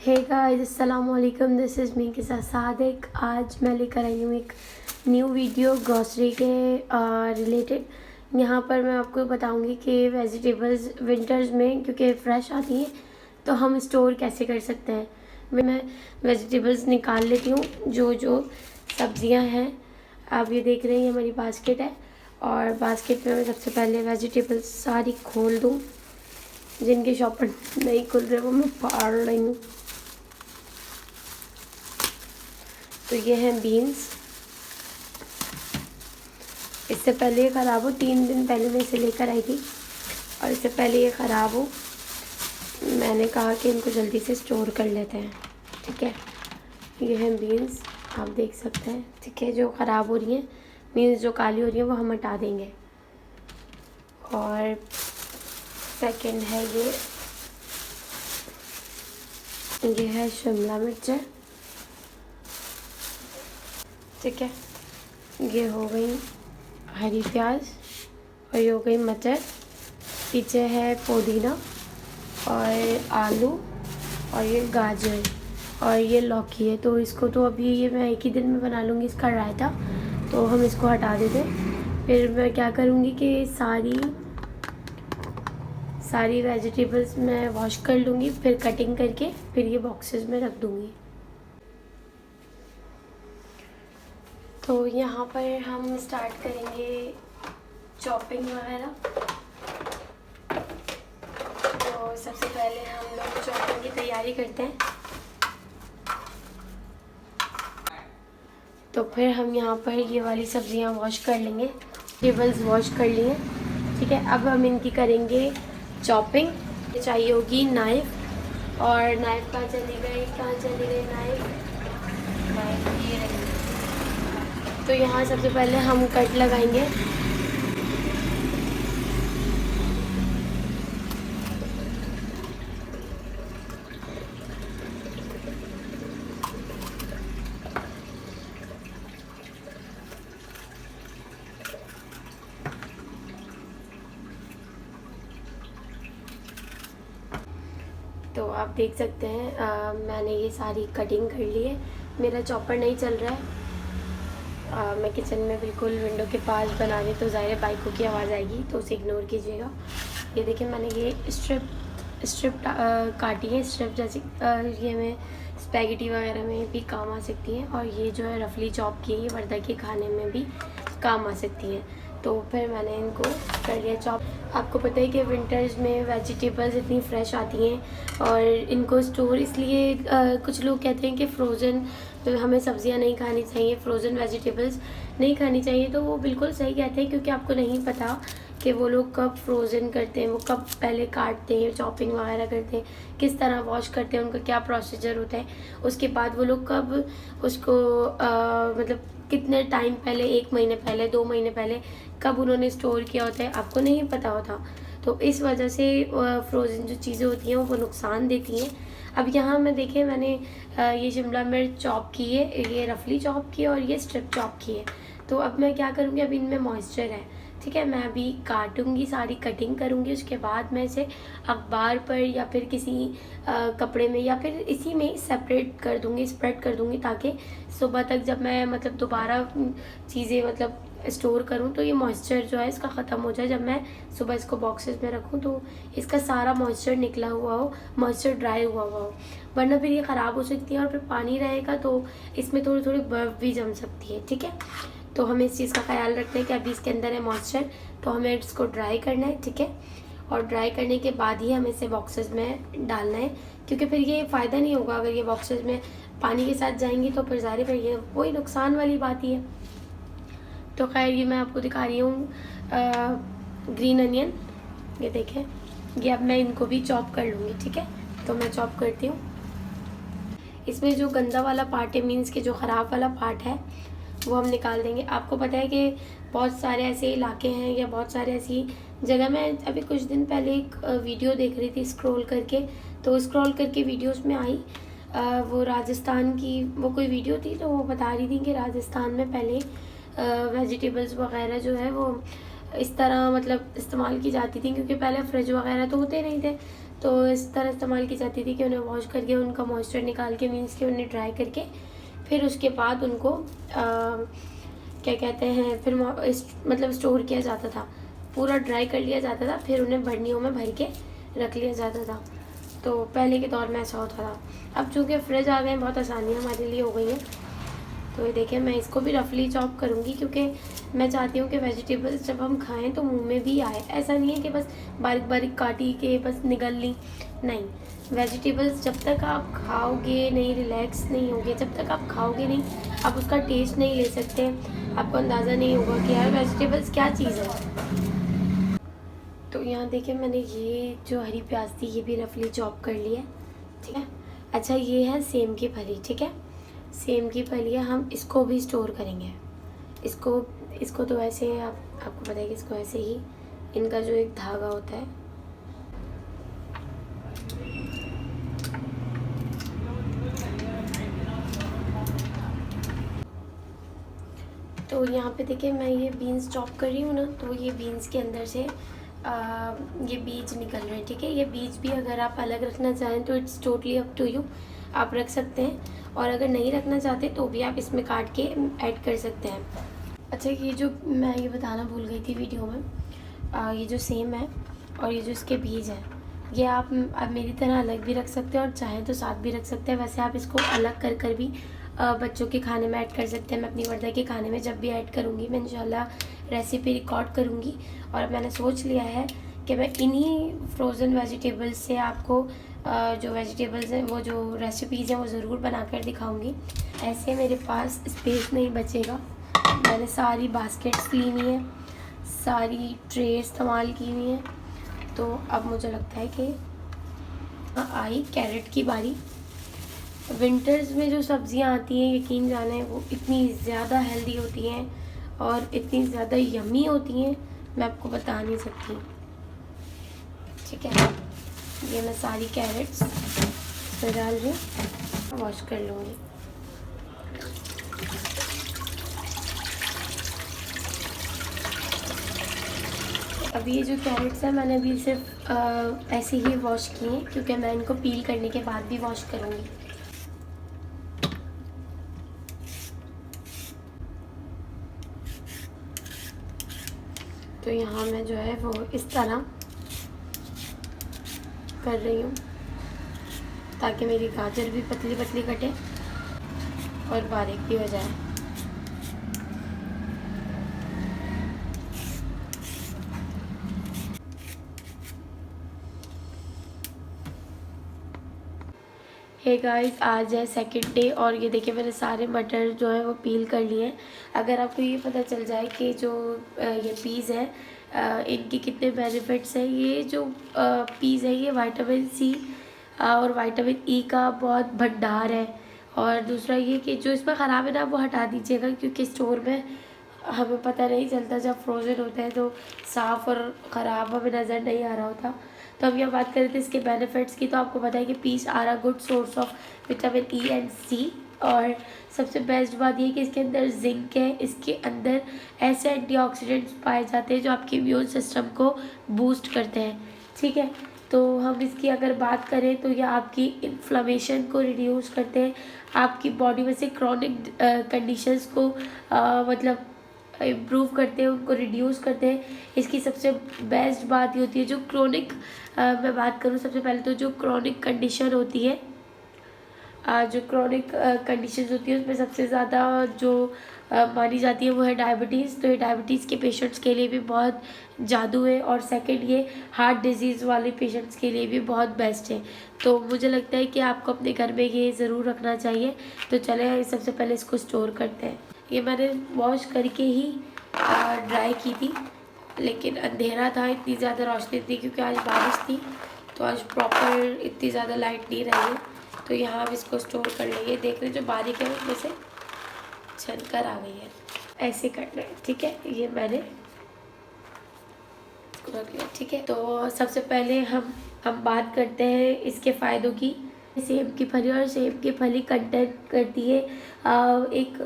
Hey guys, अस्सलाम वालेकुम। This is me के साथ सादिक। आज मैं लेकर आई हूँ एक न्यू वीडियो ग्रॉसरी के रिलेटेड। यहाँ पर मैं आपको बताऊँगी कि वेजिटेबल्स विंटर्स में क्योंकि फ़्रेश आती हैं तो हम स्टोर कैसे कर सकते हैं। मैं वेजिटेबल्स निकाल लेती हूँ जो जो सब्ज़ियाँ हैं। आप ये देख रहे हैं, हमारी बास्केट है और बास्केट में मैं सबसे पहले वेजिटेबल्स सारी खोल दूँ। जिनके शॉपर नहीं खुल रहे वो मैं फाड़ रही हूँ। तो ये हैं बीन्स। इससे पहले ये ख़राब हो, 3 दिन पहले मैं इसे लेकर आई थी और इससे पहले ये ख़राब हो मैंने कहा कि इनको जल्दी से स्टोर कर लेते हैं। ठीक है, ये हैं बीन्स, आप देख सकते हैं। ठीक है, जो ख़राब हो रही हैं बीन्स, जो काली हो रही हैं वो हम हटा देंगे। और सेकंड है ये है शिमला मिर्च। ठीक है, ये हो गई हरी प्याज और ये हो गई मटर। पीछे है पुदीना और आलू और ये गाजर और ये लौकी है। तो इसको तो अभी ये मैं एक ही दिन में बना लूँगी इसका रायता, तो हम इसको हटा देते। फिर मैं क्या करूँगी कि सारी वेजिटेबल्स मैं वॉश कर लूँगी, फिर कटिंग करके फिर ये बॉक्सेस में रख दूँगी। तो यहाँ पर हम स्टार्ट करेंगे चॉपिंग वगैरह। तो सबसे पहले हम लोग चॉपिंग की तैयारी करते हैं। तो फिर हम यहाँ पर ये वाली सब्जियाँ वॉश कर लेंगे, वेजिटेबल्स वॉश कर लिए। ठीक है, अब हम इनकी करेंगे चॉपिंग। चाहिए होगी नाइफ़, और नाइफ़ कहाँ चली गई नाइफ़ ये रही। तो यहाँ सबसे पहले हम कट लगाएंगे। तो आप देख सकते हैं मैंने ये सारी कटिंग कर ली है। मेरा चॉपर नहीं चल रहा है। मैं किचन में बिल्कुल विंडो के पास बना रही, तो ज़ाहिर बाइकों की आवाज़ आएगी, तो उसे इग्नोर कीजिएगा। ये देखिए, मैंने ये स्ट्रिप काटी है, स्ट्रिप जैसी। ये हमें स्पैगेटी वगैरह में भी काम आ सकती हैं, और ये जो है रफली चॉप की है, ये वर्दा के खाने में भी काम आ सकती हैं। तो फिर मैंने इनको कर लिया चॉप। आपको पता है कि विंटर्स में वेजिटेबल्स इतनी फ़्रेश आती हैं और इनको स्टोर इसलिए कुछ लोग कहते हैं कि फ्रोज़न हमें सब्ज़ियां नहीं खानी चाहिए, फ्रोज़न वेजिटेबल्स नहीं खानी चाहिए। तो वो बिल्कुल सही कहते हैं, क्योंकि आपको नहीं पता कि वो लोग कब फ्रोज़न करते हैं, वो कब पहले काटते हैं, चॉपिंग वगैरह करते हैं, किस तरह वॉश करते हैं, उनका क्या प्रोसीजर होता है, उसके बाद वो लोग कब उसको मतलब कितने टाइम पहले, 1 महीने पहले, 2 महीने पहले कब उन्होंने स्टोर किया होता है, आपको नहीं पता होता। तो इस वजह से फ्रोज़न जो चीज़ें होती हैं वो नुकसान देती हैं। अब यहाँ मैं देखिए, मैंने ये शिमला मिर्च चॉप की है, ये रफली चॉप की है और ये स्ट्रिप चॉप की है। तो अब मैं क्या करूँगी, अब इनमें मॉइस्चर है। ठीक है, मैं अभी काटूँगी, सारी कटिंग करूँगी, उसके बाद मैं इसे अखबार पर या फिर किसी कपड़े में या फिर इसी में सेपरेट कर दूँगी, स्प्रेड कर दूँगी, ताकि सुबह तक जब मैं मतलब दोबारा चीज़ें मतलब स्टोर करूँ तो ये मॉइस्चर जो है इसका ख़त्म हो जाए। जब मैं सुबह इसको बॉक्सेस में रखूँ तो इसका सारा मॉइस्चर निकला हुआ हो, मॉइस्चर ड्राई हुआ हो, वरना फिर ये ख़राब हो सकती है और फिर पानी रहेगा तो इसमें थोड़ी थोड़ी बर्फ़ भी जम सकती है। ठीक है, तो हमें इस चीज़ का ख्याल रखना है कि अभी इसके अंदर है मॉइस्चर, तो हमें इसको ड्राई करना है। ठीक है, और ड्राई करने के बाद ही हमें इसे बॉक्सेस में डालना है, क्योंकि फिर ये फ़ायदा नहीं होगा अगर ये बॉक्सेस में पानी के साथ जाएंगी, तो फिर ज़ाहिर है ये वही नुकसान वाली बात ही है। तो खैर, ये मैं आपको दिखा रही हूँ ग्रीन अनियन, ये देखें। ये अब मैं इनको भी चॉप कर लूँगी। ठीक है, तो मैं चॉप करती हूँ। इसमें जो गंदा वाला पार्ट है, मीन्स के जो ख़राब वाला पार्ट है, वो हम निकाल देंगे। आपको पता है कि बहुत सारे ऐसे इलाके हैं या बहुत सारे ऐसी जगह, मैं अभी कुछ दिन पहले एक वीडियो देख रही थी स्क्रॉल करके वीडियोस में आई वो राजस्थान की वो कोई वीडियो थी, तो वो बता रही थी कि राजस्थान में पहले वेजिटेबल्स वगैरह जो है वो इस तरह मतलब इस्तेमाल की जाती थी, क्योंकि पहले फ्रिज वगैरह तो होते नहीं थे, तो इस तरह इस्तेमाल की जाती थी कि उन्हें वॉश करके उनका मॉइस्चर निकाल के, मीन्स कि उन्हें ड्राई करके फिर उसके बाद उनको क्या कहते हैं, फिर मतलब स्टोर किया जाता था, पूरा ड्राई कर लिया जाता था, फिर उन्हें बर्नियों में भर के रख लिया जाता था। तो पहले के दौर में ऐसा होता था। अब चूँकि फ्रिज आ गए हैं, बहुत आसानियाँ हमारे लिए हो गई हैं। तो ये देखिए, मैं इसको भी रफली चॉप करूँगी, क्योंकि मैं चाहती हूँ कि वेजिटेबल्स जब हम खाएं तो मुंह में भी आए। ऐसा नहीं है कि बस बारीक बारीक काटी के बस निगल ली, नहीं। वेजिटेबल्स जब तक आप खाओगे नहीं, रिलैक्स नहीं होगे, जब तक आप खाओगे नहीं, आप उसका टेस्ट नहीं ले सकते, आपको अंदाज़ा नहीं होगा कि यार वेजिटेबल्स क्या चीज़ है। तो यहाँ देखिए, मैंने ये जो हरी प्याज थी ये भी रफली चॉप कर ली है, ठीक है। अच्छा, ये है सेम की फली, ठीक है। सेम की फलियाँ हम इसको भी स्टोर करेंगे। इसको तो ऐसे आपको पता है कि इसको ऐसे ही, इनका जो एक धागा होता है, तो यहाँ पे देखिए मैं ये बीन्स चॉप कर रही हूँ ना, तो ये बीन्स के अंदर से ये बीज निकल रहे हैं, ठीक है। ये बीज भी अगर आप अलग रखना चाहें तो it's totally up to you, आप रख सकते हैं, और अगर नहीं रखना चाहते तो भी आप इसमें काट के ऐड कर सकते हैं। अच्छा, ये जो मैं ये बताना भूल गई थी वीडियो में, ये जो सेम है और ये जो इसके बीज हैं, ये आप मेरी तरह अलग भी रख सकते हैं और चाहें तो साथ भी रख सकते हैं। वैसे आप इसको अलग कर भी बच्चों के खाने में ऐड कर सकते हैं। मैं अपनी वर्दा के खाने में जब भी ऐड करूँगी, मैं इंशाल्लाह रेसिपी रिकॉर्ड करूँगी, और मैंने सोच लिया है कि मैं इन्हीं फ्रोज़न वेजिटेबल्स से आपको जो वेजिटेबल्स हैं, वो जो रेसिपीज़ हैं, वो ज़रूर बना कर दिखाऊँगी। ऐसे मेरे पास स्पेस नहीं बचेगा, मैंने सारी बास्केट्स ली हुई हैं, सारी ट्रे इस्तेमाल की हुई हैं। तो अब मुझे लगता है कि आई कैरेट की बारी। विंटर्स में जो सब्ज़ियाँ आती हैं, यकीन जाने, वो इतनी ज़्यादा हेल्दी होती हैं और इतनी ज़्यादा यम्मी होती हैं, मैं आपको बता नहीं सकती, ठीक है। ये मैं सारी कैरेट्स इसमें डाल रही हूँ, वॉश कर लूँगी। अभी ये जो कैरेट्स हैं, मैंने अभी सिर्फ ऐसे ही वॉश किए हैं, क्योंकि मैं इनको पील करने के बाद भी वॉश करूँगी। तो यहाँ मैं जो है वो इस तरह कर रही हूँ, ताकि मेरी गाजर भी पतली पतली कटे और बारीक भी हो जाए। हे गाइस, आज है सेकंड डे, और ये देखिए मैंने सारे मटर जो है वो पील कर लिए हैं। अगर आपको ये पता चल जाए कि जो ये पीज़ है, इनके कितने बेनिफिट्स हैं। ये जो पीज़ है, ये विटामिन सी और विटामिन ई का बहुत भंडार है। और दूसरा ये कि जो इसमें ख़राब है ना, वो हटा दीजिएगा, क्योंकि स्टोर में हमें पता नहीं चलता, जब फ्रोज़न होता है तो साफ़ और ख़राब हमें नज़र नहीं आ रहा होता। तो हम यहाँ बात कर रहे थे इसके बेनिफिट्स की। तो आपको पता है कि peas are a good source of vitamin E and C, और सबसे बेस्ट बात ये कि इसके अंदर जिंक है, इसके अंदर ऐसे एंटीऑक्सीडेंट्स पाए जाते हैं जो आपके इम्यून सिस्टम को बूस्ट करते हैं, ठीक है। तो हम इसकी अगर बात करें तो ये आपकी इन्फ्लेमेशन को रिड्यूस करते हैं, आपकी बॉडी में से क्रॉनिक कंडीशंस को मतलब इम्प्रूव करते हैं, उनको रिड्यूस करते हैं। इसकी सबसे बेस्ट बात ये होती है, जो क्रोनिक मैं बात करूँ, सबसे पहले तो जो क्रोनिक कंडीशन होती है, जो क्रोनिक कंडीशंस होती है, उसमें सबसे ज़्यादा जो मानी जाती है वो है डायबिटीज़। तो ये डायबिटीज़ के पेशेंट्स के लिए भी बहुत जादू है, और सेकंड ये हार्ट डिजीज़ वाले पेशेंट्स के लिए भी बहुत बेस्ट है। तो मुझे लगता है कि आपको अपने घर में ये ज़रूर रखना चाहिए। तो चले सबसे पहले इसको स्टोर करते हैं। ये मैंने वॉश करके ही ड्राई की थी, लेकिन अंधेरा था, इतनी ज़्यादा रोशनी थी, क्योंकि आज बारिश थी, तो आज प्रॉपर इतनी ज़्यादा लाइट नहीं रही है। तो यहाँ अब इसको स्टोर कर लेंगे। देख रहे जो बारीक है उसमें से छनकर आ गई है, ऐसे करना है, ठीक है। ये मैंने इसको रख लिया, ठीक है। तो सबसे पहले हम बात करते हैं इसके फ़ायदों की। सेब की फली, और सेब की फली कंटेंट करती है एक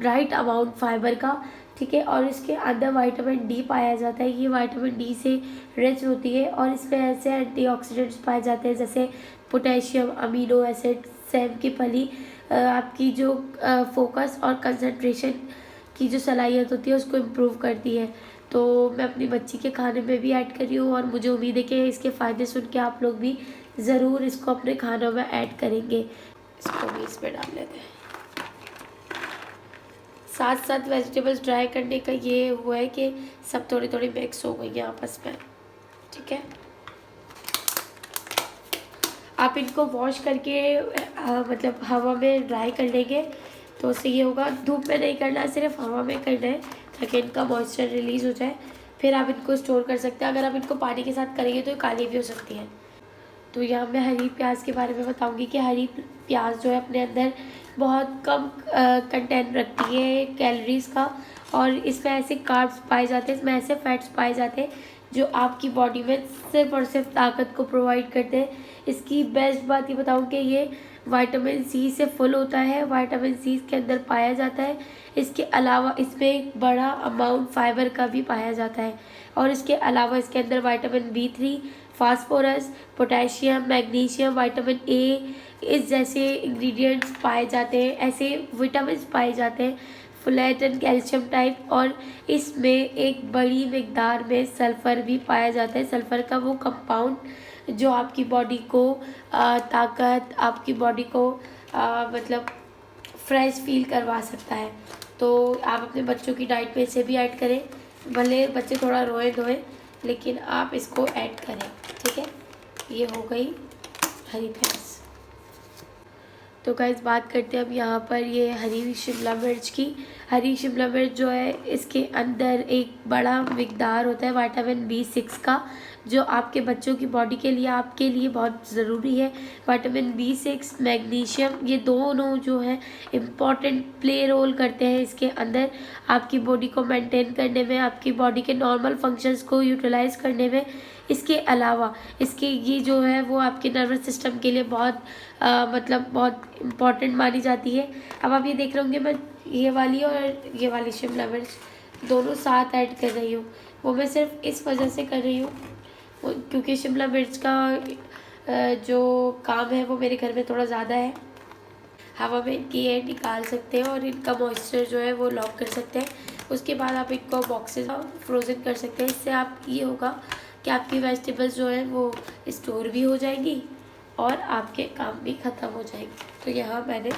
राइट अमाउंट फाइबर का, ठीक है। और इसके अंदर विटामिन डी पाया जाता है, ये विटामिन डी से रिच होती है और इसमें ऐसे एंटीऑक्सीडेंट्स पाए जाते हैं जैसे पोटेशियम, अमीनो एसिड। सेब की फली आपकी जो फोकस और कंसंट्रेशन की जो सलाहियत होती है उसको इम्प्रूव करती है। तो मैं अपनी बच्ची के खाने में भी ऐड कर रही हूँ और मुझे उम्मीद है कि इसके फ़ायदे सुन के आप लोग भी ज़रूर इसको अपने खानों में ऐड करेंगे। इसको भी इसमें डाल लेते हैं। साथ साथ वेजिटेबल्स ड्राई करने का ये हुआ है कि सब थोड़ी थोड़ी मिक्स हो गई हैं आपस में, ठीक है। आप इनको वॉश करके मतलब हवा में ड्राई कर लेंगे तो उससे ये होगा, धूप में नहीं करना है, सिर्फ हवा में करना है ताकि इनका मॉइस्चर रिलीज़ हो जाए। फिर आप इनको स्टोर कर सकते हैं। अगर आप इनको पानी के साथ करेंगे तो ये काली भी हो सकती है। तो यहाँ मैं हरी प्याज के बारे में बताऊँगी कि हरी प्याज जो है अपने अंदर बहुत कम कंटेंट रखती है कैलोरीज़ का, और इसमें ऐसे कार्ब्स पाए जाते हैं, इसमें ऐसे फैट्स पाए जाते हैं जो आपकी बॉडी में सिर्फ और सिर्फ ताकत को प्रोवाइड करते हैं। इसकी बेस्ट बात ये बताऊँ कि ये विटामिन सी से फुल होता है, विटामिन सी इसके अंदर पाया जाता है। इसके अलावा इसमें एक बड़ा अमाउंट फाइबर का भी पाया जाता है, और इसके अलावा इसके अंदर vitamin B3, phosphorus, potassium, magnesium, vitamin A इस जैसे इंग्रेडिएंट्स पाए जाते हैं, ऐसे विटामिन्स पाए जाते हैं, फोलेट एंड कैल्शियम टाइप। और इसमें एक बड़ी मिकदार में सल्फ़र भी पाया जाता है। सल्फ़र का वो कंपाउंड जो आपकी बॉडी को ताकत, आपकी बॉडी को मतलब फ्रेश फील करवा सकता है। तो आप अपने बच्चों की डाइट में इसे भी ऐड करें, भले बच्चे थोड़ा रोए धोएं लेकिन आप इसको ऐड करें, ठीक है। ये हो गई हरी प्याज। तो गाइस बात करते हैं अब यहाँ पर ये हरी शिमला मिर्च की। हरी शिमला मिर्च जो है इसके अंदर एक बड़ा मिकदार होता है विटामिन B6 का, जो आपके बच्चों की बॉडी के लिए, आपके लिए बहुत ज़रूरी है। विटामिन B6, मैग्नीशियम, ये दोनों जो है इम्पॉर्टेंट प्ले रोल करते हैं इसके अंदर, आपकी बॉडी को मेंटेन करने में, आपकी बॉडी के नॉर्मल फंक्शंस को यूटिलाइज करने में। इसके अलावा इसके ये जो है वो आपके नर्वस सिस्टम के लिए बहुत मतलब बहुत इम्पॉर्टेंट मानी जाती है। अब आप ये देख रहे होंगे मैं ये वाली और ये वाली शिमला मिर्च दोनों साथ ऐड कर रही हूँ। वो मैं सिर्फ इस वजह से कर रही हूँ क्योंकि शिमला मिर्च का जो काम है वो मेरे घर में थोड़ा ज़्यादा है। हवा में इनकी एयर निकाल सकते हैं और इनका मॉइस्चर जो है वो लॉक कर सकते हैं। उसके बाद आप इनको बॉक्सेस फ्रोज़न कर सकते हैं। इससे आप ये होगा कि आपकी वेजिटेबल्स जो है वो स्टोर भी हो जाएंगी और आपके काम भी ख़त्म हो जाएंगे। तो यहाँ मैंने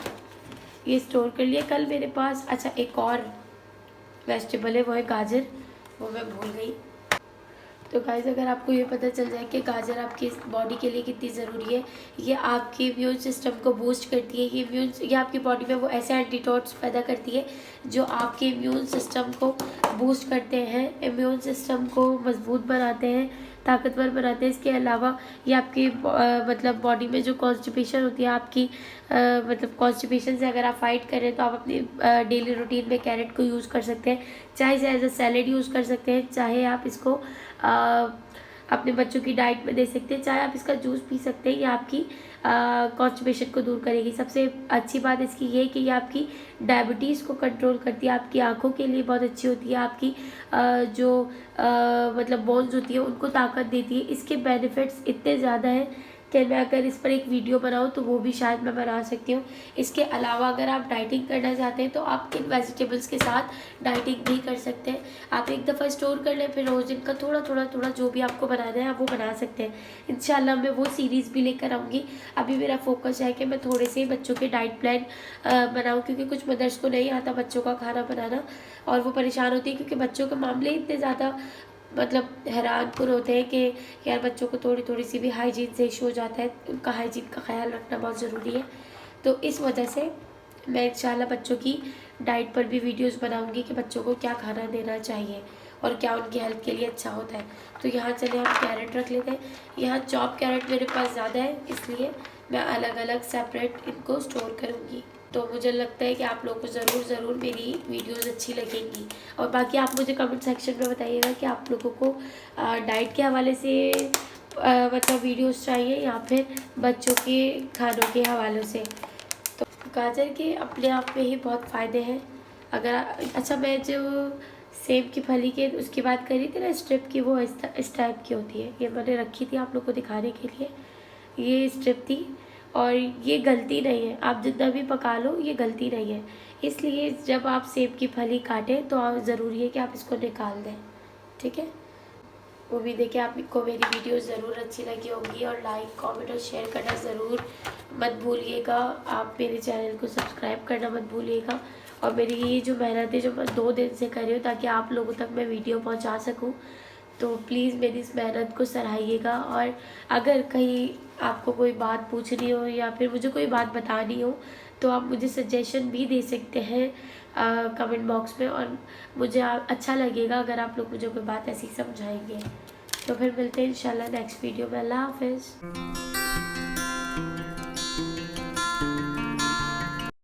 ये स्टोर कर लिया। कल मेरे पास अच्छा एक और वेजिटेबल है, वो है गाजर, वो मैं भूल गई। तो गाइस अगर आपको ये पता चल जाए कि गाजर आपकी बॉडी के लिए कितनी ज़रूरी है, ये आपके इम्यून सिस्टम को बूस्ट करती है, ये आपकी बॉडी में वो ऐसे एंटीटॉड्स पैदा करती है जो आपके इम्यून सिस्टम को बूस्ट करते हैं, इम्यून सिस्टम को मजबूत बनाते हैं, ताकतवर बनाते हैं। इसके अलावा ये आपकी मतलब बॉडी में जो कॉन्स्टिपेशन होती है आपकी मतलब कॉन्स्टिपेशन से अगर आप फाइट करें तो आप अपनी डेली रूटीन में कैरेट को यूज़ कर सकते हैं, चाहे एज अ सैलेड यूज़ कर सकते हैं, चाहे आप इसको अपने बच्चों की डाइट में दे सकते हैं, चाहे आप इसका जूस पी सकते हैं। ये आपकी कॉन्स्टिपेशन को दूर करेगी। सबसे अच्छी बात इसकी ये है कि ये आपकी डायबिटीज़ को कंट्रोल करती है, आपकी आंखों के लिए बहुत अच्छी होती है, आपकी जो मतलब बोन्स होती है उनको ताकत देती है। इसके बेनिफिट्स इतने ज़्यादा हैं कि मैं अगर इस पर एक वीडियो बनाऊँ तो वो भी शायद मैं बना सकती हूँ। इसके अलावा अगर आप डाइटिंग करना चाहते हैं तो आप इन वेजिटेबल्स के साथ डाइटिंग भी कर सकते हैं। आप एक दफ़ा स्टोर कर लें, फिर रोज़ इनका थोड़ा थोड़ा जो भी आपको बनाना है आप वो बना सकते हैं। इंशाल्लाह मैं वो सीरीज़ भी लेकर आऊँगी। अभी मेरा फोकस है कि मैं थोड़े से बच्चों के डाइट प्लान बनाऊँ, क्योंकि कुछ मदर्स को नहीं आता बच्चों का खाना बनाना और वो परेशान होती है क्योंकि बच्चों के मामले इतने ज़्यादा मतलब हैरानकुन होते हैं कि यार बच्चों को थोड़ी सी भी हाइजीन से इशू हो जाता है। उनका हाइजीन का ख्याल रखना बहुत ज़रूरी है। तो इस वजह से मैं इंशाल्लाह बच्चों की डाइट पर भी वीडियोस बनाऊंगी कि बच्चों को क्या खाना देना चाहिए और क्या उनकी हेल्थ के लिए अच्छा होता है। तो यहाँ चले हम कैरेट रख लेते हैं। यहाँ चॉप कैरेट मेरे पास ज़्यादा है, इसलिए मैं अलग अलग सेपरेट इनको स्टोर करूँगी। तो मुझे लगता है कि आप लोगों को ज़रूर मेरी वीडियोस अच्छी लगेंगी। और बाकी आप मुझे कमेंट सेक्शन में बताइएगा कि आप लोगों को डाइट के हवाले से मतलब वीडियोस चाहिए या फिर बच्चों के खानों के हवालों से। तो गाजर के अपने आप में ही बहुत फ़ायदे हैं। अगर अच्छा, मैं जो सेब की फली के उसकी बात करी थी ना, स्ट्रिप की, वो इस टाइप की होती है। ये मैंने रखी थी आप लोग को दिखाने के लिए। ये स्ट्रिप थी और ये गलती नहीं है, आप जितना भी पका लो ये गलती नहीं है। इसलिए जब आप सेब की फली काटें तो ज़रूरी है कि आप इसको निकाल दें, ठीक है। वो भी देखिए, आपको मेरी वीडियो ज़रूर अच्छी लगी होगी और लाइक कमेंट और शेयर करना ज़रूर मत भूलिएगा। आप मेरे चैनल को सब्सक्राइब करना मत भूलिएगा। और मेरी ये जो मेहनत है जो मैं 2 दिन से कर रही हूँ ताकि आप लोगों तक मैं वीडियो पहुँचा सकूँ, तो प्लीज़ मेरी इस मेहनत को सराहिएगा। और अगर कहीं आपको कोई बात पूछनी हो या फिर मुझे कोई बात बतानी हो तो आप मुझे सजेशन भी दे सकते हैं कमेंट बॉक्स में, और मुझे अच्छा लगेगा अगर आप लोग मुझे कोई बात ऐसी समझाएंगे। तो फिर मिलते हैं इंशाल्लाह नेक्स्ट वीडियो में। अल्लाह हाफ़िज़।